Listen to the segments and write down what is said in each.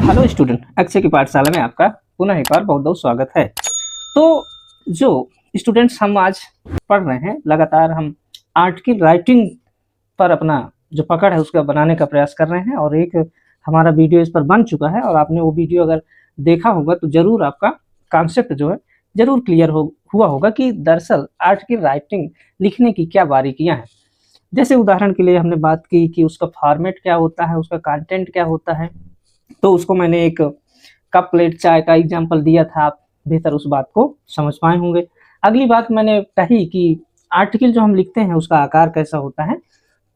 Hello student, Akshay की पाठशाला में आपका पुनः एक बार बहुत बहुत स्वागत है। तो जो स्टूडेंट्स हम आज पढ़ रहे हैं, लगातार हम आर्टिकल राइटिंग पर अपना जो पकड़ है उसका बनाने का प्रयास कर रहे हैं और एक हमारा वीडियो इस पर बन चुका है और आपने वो वीडियो अगर देखा होगा तो जरूर आपका कॉन्सेप्ट जो है जरूर क्लियर हुआ होगा कि दरअसल आर्टिकल राइटिंग लिखने की क्या बारीकियां हैं। जैसे उदाहरण के लिए हमने बात की कि उसका फॉर्मेट क्या होता है, उसका कंटेंट क्या होता है, तो उसको मैंने एक कप प्लेट चाय का एग्जाम्पल दिया था, आप बेहतर उस बात को समझ पाए होंगे। अगली बात मैंने कही कि आर्टिकल जो हम लिखते हैं उसका आकार कैसा होता है,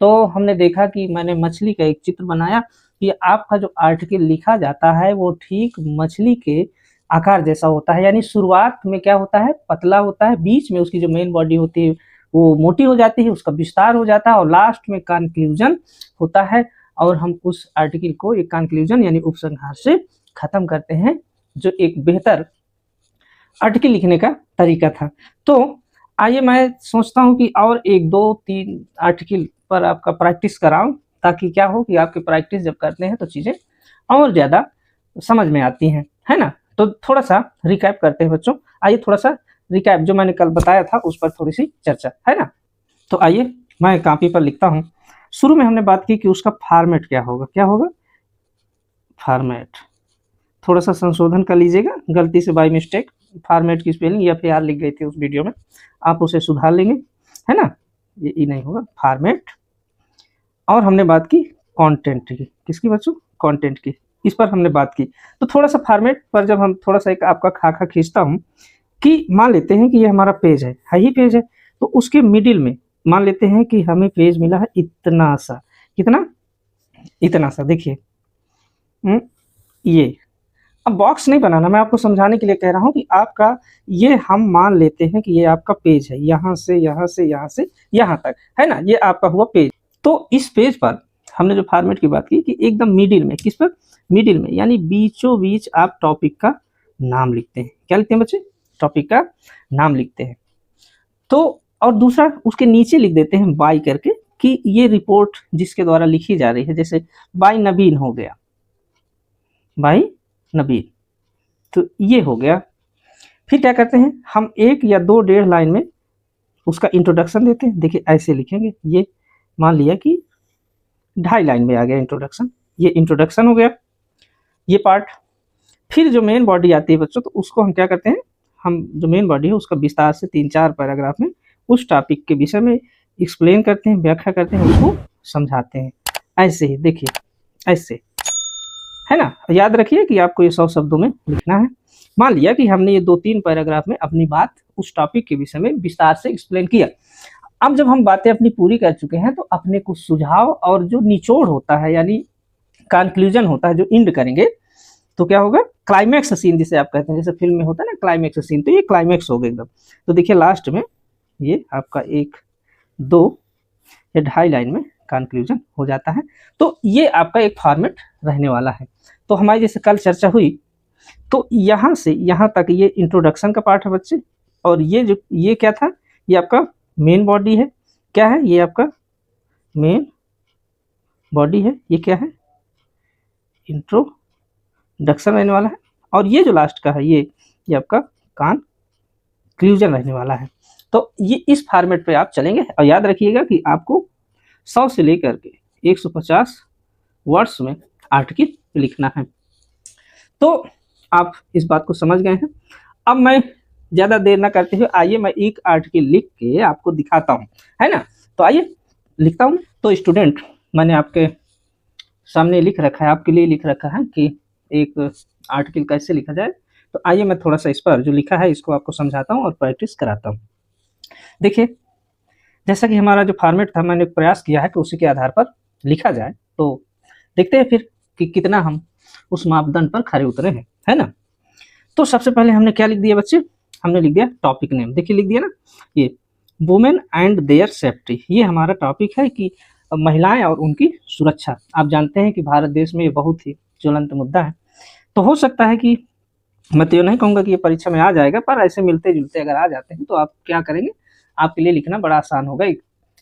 तो हमने देखा कि मैंने मछली का एक चित्र बनाया कि आपका जो आर्टिकल लिखा जाता है वो ठीक मछली के आकार जैसा होता है, यानी शुरुआत में क्या होता है, पतला होता है, बीच में उसकी जो मेन बॉडी होती है वो मोटी हो जाती है, उसका विस्तार हो जाता है और लास्ट में कंक्लूजन होता है और हम उस आर्टिकल को एक कंक्लूजन यानी उपसंहार से खत्म करते हैं, जो एक बेहतर आर्टिकल लिखने का तरीका था। तो आइए मैं सोचता हूं कि और एक दो तीन आर्टिकल पर आपका प्रैक्टिस कराऊं, ताकि क्या हो कि आपकी प्रैक्टिस जब करते हैं तो चीज़ें और ज़्यादा समझ में आती हैं, है ना। तो थोड़ा सा रिकैप करते हैं बच्चों, आइए थोड़ा सा रिकैप जो मैंने कल बताया था उस पर थोड़ी सी चर्चा, है ना। तो आइए मैं कॉपी पर लिखता हूँ। शुरू में हमने बात की कि उसका फॉर्मेट क्या होगा, क्या होगा फॉर्मेट। थोड़ा सा संशोधन कर लीजिएगा, गलती से बाय मिस्टेक फॉर्मेट की स्पेलिंग FAR लिख गई थी उस वीडियो में, आप उसे सुधार लेंगे, है ना। ये ई नहीं होगा, फॉर्मेट। और हमने बात की कंटेंट की, किसकी बच्चों, कंटेंट की, इस पर हमने बात की। तो थोड़ा सा फॉर्मेट पर जब हम थोड़ा सा एक आपका खाका खींचता हूँ कि मान लेते हैं कि ये हमारा पेज है ही पेज है, तो उसके मिडिल में मान लेते हैं कि हमें पेज मिला है इतना सा, कितना, इतना सा, देखिए ये। अब बॉक्स नहीं बनाना, मैं आपको समझाने के लिए कह रहा हूँ कि आपका ये हम मान लेते हैं कि ये आपका पेज है, यहाँ से यहाँ से यहाँ से यहाँ तक, है ना, ये आपका हुआ पेज। तो इस पेज पर हमने जो फॉर्मेट की बात की कि एकदम मिडिल में, किस पर, मिडिल में, यानी बीचों बीच आप टॉपिक का नाम लिखते हैं। क्या लिखते हैं बच्चे, टॉपिक का नाम लिखते हैं। तो और दूसरा उसके नीचे लिख देते हैं बाय करके कि ये रिपोर्ट जिसके द्वारा लिखी जा रही है, जैसे बाय नबीन हो गया, बाय नबीन, तो ये हो गया। फिर क्या करते हैं हम, एक या दो 1.5 लाइन में उसका इंट्रोडक्शन देते हैं। देखिए ऐसे लिखेंगे, ये मान लिया कि 2.5 लाइन में आ गया इंट्रोडक्शन, ये इंट्रोडक्शन हो गया ये पार्ट। फिर जो मेन बॉडी आती है बच्चों, तो उसको हम क्या करते हैं, हम जो मेन बॉडी है उसका विस्तार से 3-4 पैराग्राफ में उस टॉपिक के विषय में एक्सप्लेन करते हैं, व्याख्या करते हैं, उसको समझाते हैं। ऐसे ही देखिए, ऐसे, है ना। याद रखिए कि आपको ये 100 शब्दों में लिखना है। मान लिया कि हमने ये 2-3 पैराग्राफ में अपनी बात उस टॉपिक के विषय में विस्तार से एक्सप्लेन किया। अब जब हम बातें अपनी पूरी कर चुके हैं तो अपने कुछ सुझाव और जो निचोड़ होता है यानी कंक्लूजन होता है, जो इंड करेंगे, तो क्या होगा, क्लाइमैक्स सीन जिसे आप कहते हैं, जैसे फिल्म में होता है ना क्लाइमैक्स सीन, तो ये क्लाइमैक्स हो गया एकदम। तो देखिए लास्ट में ये आपका 1, 2 या 2.5 लाइन में कंक्लूजन हो जाता है। तो ये आपका एक फॉर्मेट रहने वाला है। तो हमारी जैसे कल चर्चा हुई, तो यहाँ से यहाँ तक ये इंट्रोडक्शन का पार्ट है बच्चे, और ये जो ये क्या था, ये आपका मेन बॉडी है। क्या है, ये आपका मेन बॉडी है, ये क्या है, इंट्रोडक्शन रहने वाला है। और ये जो लास्ट का है ये आपका कंक्लूजन रहने वाला है। तो ये इस फॉर्मेट पे आप चलेंगे और याद रखिएगा कि आपको 100 से लेकर के 150 वर्ड्स में आर्टिकल लिखना है। तो आप इस बात को समझ गए हैं। अब मैं ज़्यादा देर ना करते हुए आइए मैं एक आर्टिकल लिख के आपको दिखाता हूँ, है ना। तो आइए लिखता हूँ। तो स्टूडेंट, मैंने आपके सामने लिख रखा है, आपके लिए लिख रखा है कि एक आर्टिकल कैसे लिखा जाए। तो आइए मैं थोड़ा सा इस पर जो लिखा है इसको आपको समझाता हूँ और प्रैक्टिस कराता हूँ। देखिए जैसा कि हमारा जो फॉर्मेट था, मैंने प्रयास किया है कि उसी के आधार पर लिखा जाए। तो देखते हैं फिर कि कितना हम उस मापदंड पर खरे उतरे हैं, है ना। तो सबसे पहले हमने क्या लिख दिया बच्चे, हमने लिख दिया टॉपिक नेम। देखिए लिख दिया ना, ये वुमेन एंड देयर सेफ्टी, ये हमारा टॉपिक है कि महिलाएं और उनकी सुरक्षा। आप जानते हैं कि भारत देश में ये बहुत ही ज्वलंत मुद्दा है। तो हो सकता है कि, मैं तो ये नहीं कहूँगा कि ये परीक्षा में आ जाएगा, पर ऐसे मिलते जुलते अगर आ जाते हैं तो आप क्या करेंगे, आपके लिए लिखना बड़ा आसान होगा, है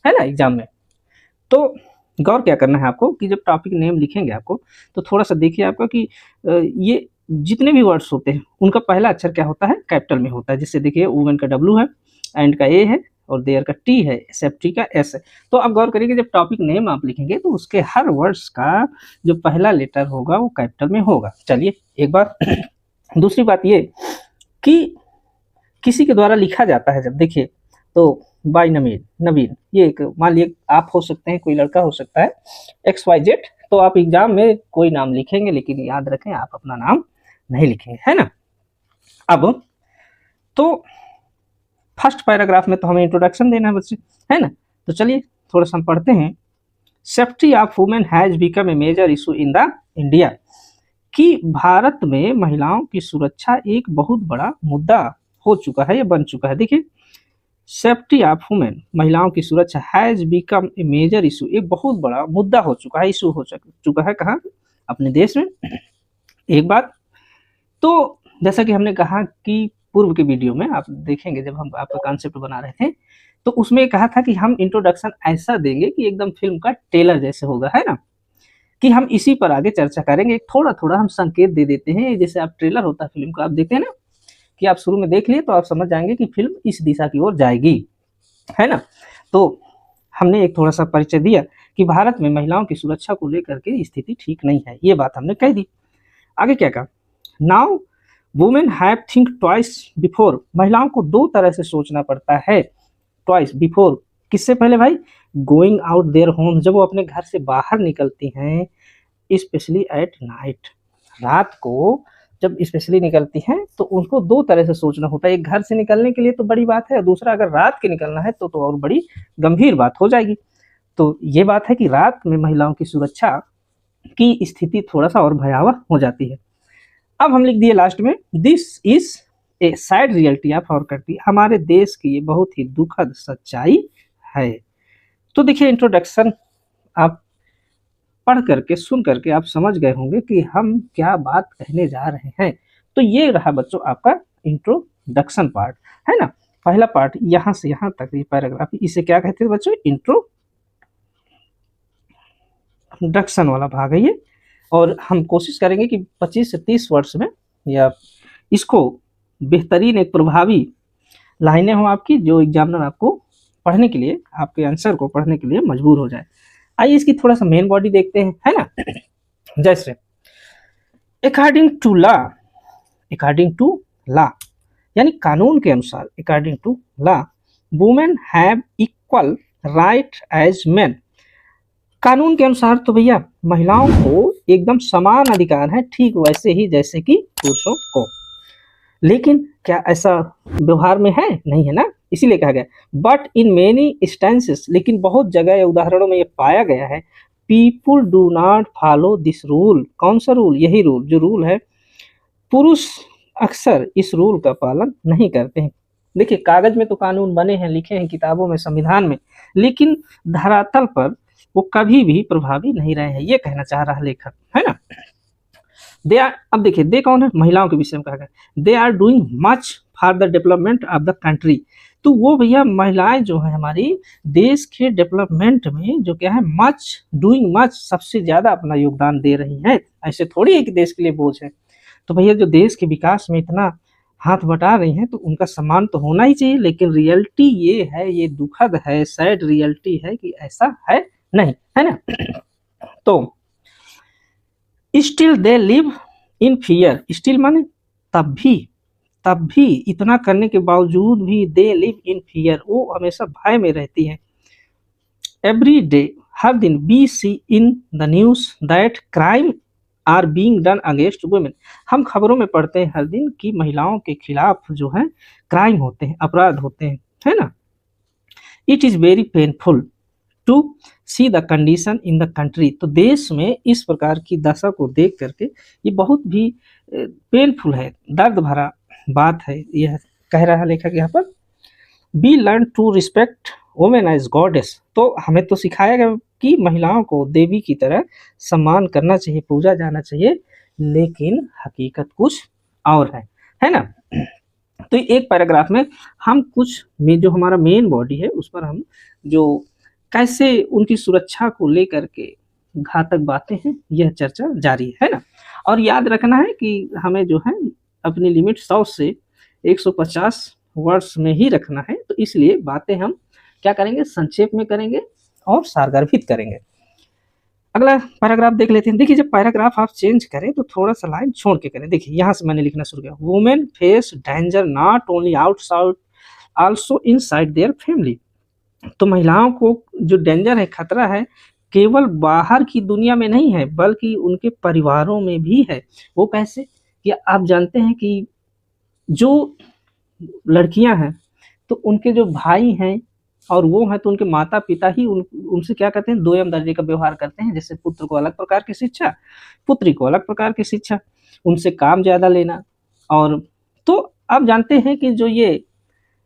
ना, एग्जाम में। तो गौर क्या करना है आपको कि जब टॉपिक नेम लिखेंगे आपको तो थोड़ा सा देखिए आपका कि ये जितने भी वर्ड्स होते हैं उनका पहला अक्षर क्या होता है, कैपिटल में होता है। जैसे देखिए वुमेन का डब्ल्यू है, एंड का ए है और देयर का टी है, सेफ्टी का एस है। तो आप गौर करिए कि जब टॉपिक नेम आप लिखेंगे तो उसके हर वर्ड्स का जो पहला लेटर होगा वो कैपिटल में होगा। चलिए एक बात दूसरी बात ये कि किसी के द्वारा लिखा जाता है जब देखिए तो बाय नवीन, नवीन ये एक मान लिए आप हो सकते हैं, कोई लड़का हो सकता है XYZ, तो आप एग्जाम में कोई नाम लिखेंगे लेकिन याद रखें आप अपना नाम नहीं लिखेंगे, है ना। अब तो फर्स्ट पैराग्राफ में तो हमें इंट्रोडक्शन देना है बच्चे, है ना। तो चलिए थोड़ा सा हम पढ़ते हैं। Safety of women has become a major issue in the India, कि भारत में महिलाओं की सुरक्षा एक बहुत बड़ा मुद्दा हो चुका है, ये बन चुका है। देखिए सेफ्टी ऑफ वुमेन, महिलाओं की सुरक्षा, has become a major issue, एक बहुत बड़ा मुद्दा हो चुका है, इशू हो चुका है कहाँ, अपने देश में। एक बात तो जैसा कि हमने कहा कि पूर्व के वीडियो में आप देखेंगे जब हम आपका कॉन्सेप्ट बना रहे थे तो उसमें कहा था कि हम इंट्रोडक्शन ऐसा देंगे कि एकदम फिल्म का ट्रेलर जैसे होगा, है ना, कि हम इसी पर आगे चर्चा करेंगे। थोड़ा थोड़ा हम संकेत दे देते हैं, जैसे आप ट्रेलर होता है फिल्म का, आप देखते हैं ना कि आप शुरू में देख लिए तो आप समझ जाएंगे कि फिल्म इस दिशा की ओर जाएगी, है ना। तो हमने एक थोड़ा सा परिचय दिया कि भारत में महिलाओं की सुरक्षा को लेकर के स्थिति ठीक नहीं है, ये बात हमने कह दी। आगे क्या कहा, now women have think twice before, महिलाओं को दो तरह से सोचना पड़ता है, ट्वाइस बिफोर, किससे पहले भाई, गोइंग आउट देयर होम, जब वो अपने घर से बाहर निकलती हैं, स्पेशली एट नाइट, रात को जब स्पेशली निकलती हैं तो उनको दो तरह से सोचना होता है। एक घर से निकलने के लिए तो बड़ी बात है, दूसरा अगर रात के निकलना है तो और बड़ी गंभीर बात हो जाएगी। तो ये बात है कि रात में महिलाओं की सुरक्षा की स्थिति थोड़ा सा और भयावह हो जाती है। अब हम लिख दिए लास्ट में, this is a sad reality of our country, हमारे देश की ये बहुत ही दुखद सच्चाई है। तो देखिए इंट्रोडक्शन आप पढ़ करके सुन करके आप समझ गए होंगे कि हम क्या बात कहने जा रहे हैं। तो ये रहा बच्चों आपका इंट्रोडक्शन पार्ट, है ना। पहला पार्ट यहाँ से यहाँ तक ये पैराग्राफ, इसे क्या कहते हैं बच्चों, इंट्रोडक्शन वाला भाग है ये। और हम कोशिश करेंगे कि 25 से 30 वर्ड्स में या इसको बेहतरीन एक प्रभावी लाइनें हो आपकी, जो एग्जामिनर आपको पढ़ने के लिए, आपके आंसर को पढ़ने के लिए मजबूर हो जाए। आइए इसकी थोड़ा सा मेन बॉडी देखते हैं, है ना। जैसे according to law, according to law यानी कानून के अनुसार, according to law women have equal right as men, कानून के अनुसार तो भैया महिलाओं को एकदम समान अधिकार है, ठीक वैसे ही जैसे कि पुरुषों को। लेकिन क्या ऐसा व्यवहार में है, नहीं है ना, इसीलिए कहा गया बट इन मेनी इंस्टेंसेस, लेकिन बहुत जगह या उदाहरणों में ये पाया गया है, people do not follow this rule, कौन सा रूल, यही रूल जो रूल है, पुरुष अक्सर इस रूल का पालन नहीं करते हैं। देखिए कागज में तो कानून बने हैं, लिखे हैं किताबों में, संविधान में, लेकिन धरातल पर वो कभी भी प्रभावी नहीं रहे हैं, ये कहना चाह रहा लेखक, है ना। दे आर, अब देखिए दे कौन है, महिलाओं के विषय में कहा गया, they are doing much for the development of the country, तो वो भैया महिलाएं जो है हमारी देश के डेवलपमेंट में जो क्या है, मच डूइंग मच, सबसे ज्यादा अपना योगदान दे रही हैं। ऐसे थोड़ी है कि देश के लिए बोझ है, तो भैया जो देश के विकास में इतना हाथ बटा रही हैं तो उनका सम्मान तो होना ही चाहिए। लेकिन रियलिटी ये है, ये दुखद है, सैड रियलिटी है कि ऐसा है नहीं, है ना। तो still they live in fear, still माने तब भी इतना करने के बावजूद भी दे लिव इन फियर, वो हमेशा भय में रहती है। एवरी डे, हर दिन, we see in the news that crime are being done against women, हम खबरों में पढ़ते हैं हर दिन कि महिलाओं के खिलाफ जो है क्राइम होते हैं, अपराध होते हैं, है ना। It is very painful to see the condition in the country, तो देश में इस प्रकार की दशा को देख करके ये बहुत भी पेनफुल है, दर्द भरा बात है, यह कह रहा है लेखक यहाँ पर। We learn to respect women as goddess, तो हमें तो सिखाया गया कि महिलाओं को देवी की तरह सम्मान करना चाहिए, पूजा जाना चाहिए, लेकिन हकीकत कुछ और है ना। तो एक पैराग्राफ में हम कुछ में जो हमारा मेन बॉडी है उस पर हम जो कैसे उनकी सुरक्षा को लेकर के घातक बातें हैं, यह चर्चा जारी है ना। और याद रखना है कि हमें जो है अपनी लिमिट 100 से 150 वर्ड्स में ही रखना है, तो इसलिए बातें हम क्या करेंगे, संक्षेप में करेंगे और सारगर्भित करेंगे। अगला पैराग्राफ देख लेते हैं। देखिए, जब पैराग्राफ आप चेंज करें तो थोड़ा सा लाइन छोड़ के करें। देखिए, यहाँ से मैंने लिखना शुरू किया, women face danger not only outside also inside their family. तो महिलाओं को जो डेंजर है, खतरा है, केवल बाहर की दुनिया में नहीं है बल्कि उनके परिवारों में भी है। वो कैसे, कि आप जानते हैं कि जो लड़कियां हैं तो उनके जो भाई हैं और वो हैं तो उनके माता पिता ही उनसे क्या करते हैं, दोयम दर्जे का व्यवहार करते हैं। जैसे पुत्र को अलग प्रकार की शिक्षा, पुत्री को अलग प्रकार की शिक्षा, उनसे काम ज़्यादा लेना। और तो आप जानते हैं कि जो ये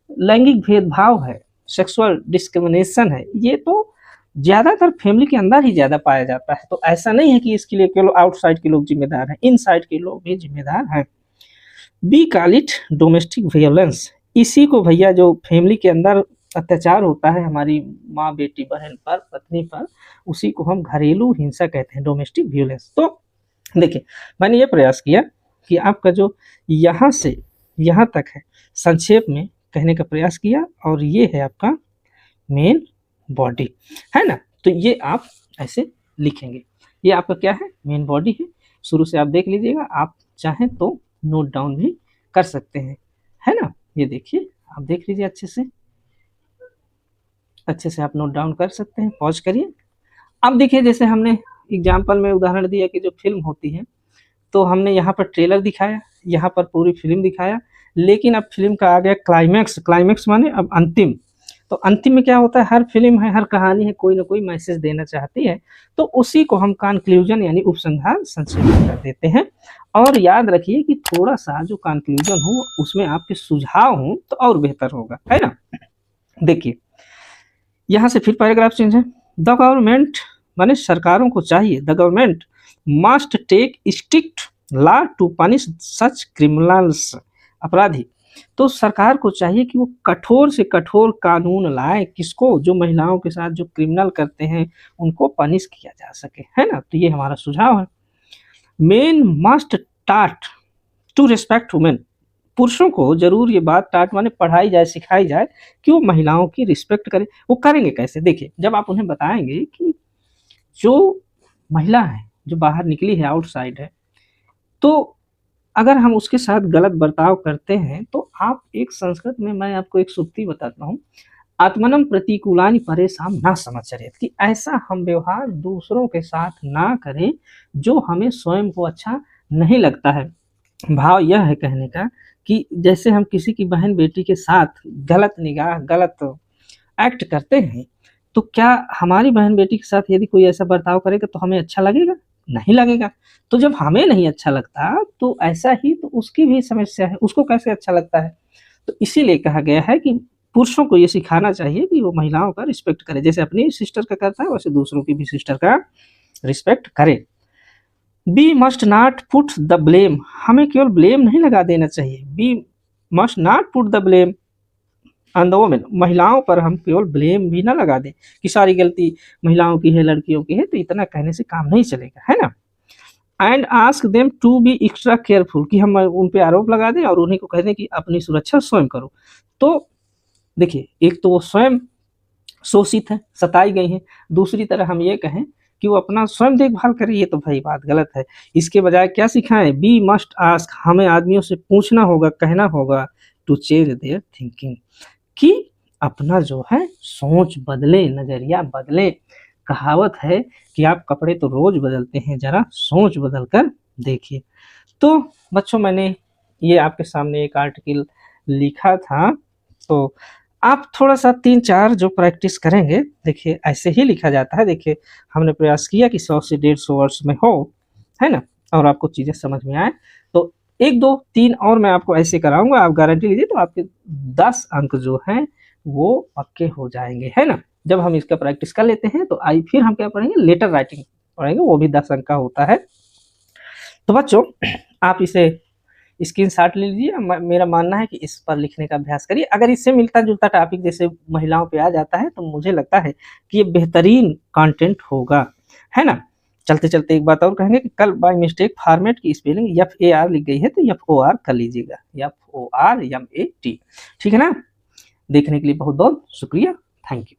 लैंगिक भेदभाव है, सेक्सुअल डिस्क्रिमिनेशन है, ये तो ज़्यादातर फैमिली के अंदर ही ज़्यादा पाया जाता है। तो ऐसा नहीं है कि इसके लिए केवल आउटसाइड के लोग जिम्मेदार हैं, इनसाइड के लोग भी जिम्मेदार हैं। We call it domestic violence. इसी को भैया, जो फैमिली के अंदर अत्याचार होता है हमारी माँ, बेटी, बहन पर, पत्नी पर, उसी को हम घरेलू हिंसा कहते हैं, डोमेस्टिक वायलेंस। तो देखिए, मैंने ये प्रयास किया कि आपका जो यहाँ से यहाँ तक है संक्षेप में कहने का प्रयास किया, और ये है आपका मेन बॉडी, है ना। तो ये आप ऐसे लिखेंगे, ये आपका क्या है, मेन बॉडी है। शुरू से आप देख लीजिएगा, आप चाहें तो नोट डाउन भी कर सकते हैं, है ना। ये देखिए, आप देख लीजिए अच्छे से आप नोट डाउन कर सकते हैं, पॉज करिए। अब देखिए, जैसे हमने एग्जाम्पल में उदाहरण दिया कि जो फिल्म होती है, तो हमने यहाँ पर ट्रेलर दिखाया, यहाँ पर पूरी फिल्म दिखाया, लेकिन अब फिल्म का आ गया क्लाइमैक्स। क्लाइमैक्स माने अब अंतिम। तो अंतिम में क्या होता है, हर फिल्म है, हर कहानी है, कोई ना कोई मैसेज देना चाहती है, तो उसी को हम कंक्लूजन यानी उपसंहार संक्षेप में कर देते हैं। और याद रखिए कि थोड़ा सा जो कंक्लूजन हो उसमें आपके सुझाव हों तो और बेहतर होगा, है ना। देखिए, यहाँ से फिर पैराग्राफ चेंज है। द गवर्नमेंट माने सरकारों को चाहिए, the government must take strict law to punish such criminals, अपराधी। तो सरकार को चाहिए कि वो कठोर से कठोर कानून लाए, किसको, जो महिलाओं के साथ जो क्रिमिनल करते हैं उनको पनिश किया जा सके, है ना। तो ये हमारा सुझाव है। मेन मस्ट टाट टू रिस्पेक्ट वुमेन। पुरुषों को जरूर ये बात टाट माने पढ़ाई जाए, सिखाई जाए कि वो महिलाओं की रिस्पेक्ट करें। वो करेंगे कैसे, देखिए, जब आप उन्हें बताएंगे कि जो महिला है, जो बाहर निकली है, आउटसाइड है, तो अगर हम उसके साथ गलत बर्ताव करते हैं, तो आप एक संस्कृत में मैं आपको एक सूक्ति बताता हूँ, आत्मनम प्रतिकूलानि परेशान ना समचरेत, कि ऐसा हम व्यवहार दूसरों के साथ ना करें जो हमें स्वयं को अच्छा नहीं लगता है। भाव यह है कहने का कि जैसे हम किसी की बहन बेटी के साथ गलत निगाह, गलत एक्ट करते हैं, तो क्या हमारी बहन बेटी के साथ यदि कोई ऐसा बर्ताव करेगा तो हमें अच्छा लगेगा? नहीं लगेगा। तो जब हमें नहीं अच्छा लगता तो ऐसा ही तो उसकी भी समस्या है, उसको कैसे अच्छा लगता है। तो इसीलिए कहा गया है कि पुरुषों को ये सिखाना चाहिए कि वो महिलाओं का रिस्पेक्ट करे, जैसे अपनी सिस्टर का करता है वैसे दूसरों की भी सिस्टर का रिस्पेक्ट करे। We must not put the blame, हमें केवल ब्लेम नहीं लगा देना चाहिए। We must not put the blame on the women, महिलाओं पर हम केवल ब्लेम भी ना लगा दें कि सारी गलती महिलाओं की है, लड़कियों की है, तो इतना कहने से काम नहीं चलेगा, है ना। And ask them to be extra careful, कि हम उन पे आरोप लगा दें और उन्हीं को कह दें कि अपनी सुरक्षा स्वयं करो। तो देखिए, एक तो वो स्वयं शोषित है, सताई गई हैं, दूसरी तरह हम ये कहें कि वो अपना स्वयं देखभाल करें, ये तो भाई बात गलत है। इसके बजाय क्या सिखाएं, बी मस्ट आस्क, हमें आदमियों से पूछना होगा, कहना होगा, टू चेंज देयर थिंकिंग, कि अपना जो है सोच बदले, नजरिया बदले। कहावत है कि आप कपड़े तो रोज बदलते हैं, जरा सोच बदल कर देखिए। तो बच्चों, मैंने ये आपके सामने एक आर्टिकल लिखा था, तो आप थोड़ा सा 3-4 जो प्रैक्टिस करेंगे, देखिए ऐसे ही लिखा जाता है। देखिए, हमने प्रयास किया कि 100 से 150 वर्ड्स में हो, है ना, और आपको चीज़ें समझ में आए। तो 1, 2, 3 और मैं आपको ऐसे कराऊंगा, आप गारंटी लीजिए, तो आपके 10 अंक जो हैं वो पक्के हो जाएंगे, है ना। जब हम इसका प्रैक्टिस कर लेते हैं तो आई फिर हम क्या पढ़ेंगे, लेटर राइटिंग पढ़ेंगे, वो भी 10 अंक का होता है। तो बच्चों, आप इसे स्क्रीनशॉट ले लीजिए। मेरा मानना है कि इस पर लिखने का अभ्यास करिए। अगर इससे मिलता-जुलता टॉपिक जैसे महिलाओं पे आ जाता है, तो मुझे लगता है कि ये बेहतरीन कंटेंट होगा, है ना? चलते-चलते एक बात और कहेंगे कि कल बाय मिस्टेक फॉर्मेट की स्पेलिंग FAR लिख गई है, तो FOR कर लीजिएगा, FORMAT। ठीक है ना? देखने के लिए बहुत-बहुत शुक्रिया। Thank you.